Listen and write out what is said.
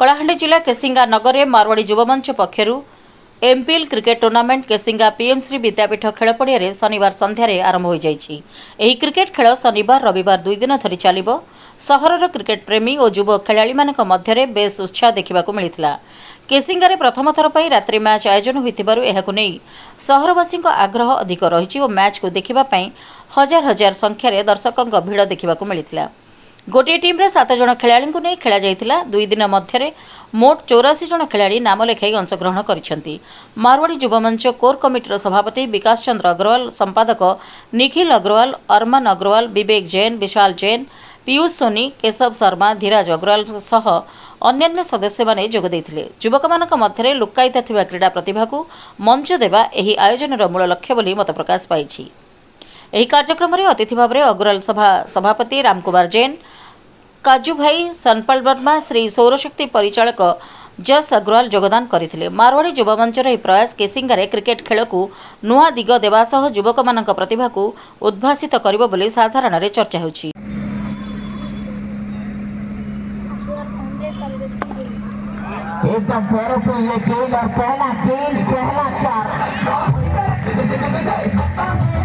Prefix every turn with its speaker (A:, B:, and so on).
A: कलाहांडी जिला केसिंगा नगर में मारवाड़ी युवमंच पक्षर MPL cricket tournament Kesinga PM SHRI Vidyapeeth खेल पड़िया शनिवार संध्यारे आरंभ हो जाइछि। एही क्रिकेट खेल शनिवार रविवार 2 दिन धरी चलिबो। सहरर क्रिकेट प्रेमी और युव खेलाड़ी मानक मध्यरे बेस उत्साह देखा मिलता। केसिंगारे प्रथम थर पर रात्रि मैच आयोजन होइतिबारु एहाकु नै सहरवासी आग्रह अधिक रही और मैच को देखा हजार हजार संख्यार दर्शकों भिड़ देखा मिलता। गोटे टीम रे 7 जन खेलाड़ी को नहीं खेला जाइतिला। 2 दिन मध्य मोट 84 जन खेलाड़ी नाम लेखाई अंशग्रहण करिसेंती। मारवाड़ी युवमंच कोर कमिटीर सभापति विकास चंद्र अग्रवाल, संपादक निखिल अग्रवाल, अरमान अग्रवाल, विवेक जैन, विशाल जैन, पीयूष सोनी, केशव शर्मा, धीराज अग्रवाल सह अन्य सदस्य माने जोग देथिले। युवक मानक मध्यरे लुकायिता थिबा क्रीडा प्रतिभा को मंच देवा एही आयोजनर मूल लक्ष्य बोली मत प्रकाश पाइछि। एही कार्यक्रम रे अतिथि भाव में अग्रवाल सभा सभापति रामकुमार जैन, काजू भाई, सनपाल वर्मा, श्री सौरशक्ति परिचालक जस अग्रवाल योगदान करथिले। मारवाड़ी युवमंचर यह प्रयास केसिंगारे क्रिकेट खेल को नुआ दिग देवा सह युवक मानक प्रतिभा को उद्भासित करिबो बोली साधारण रे चर्चा होछि।
B: एकदम पैरों पे ये गेंद और पहला 4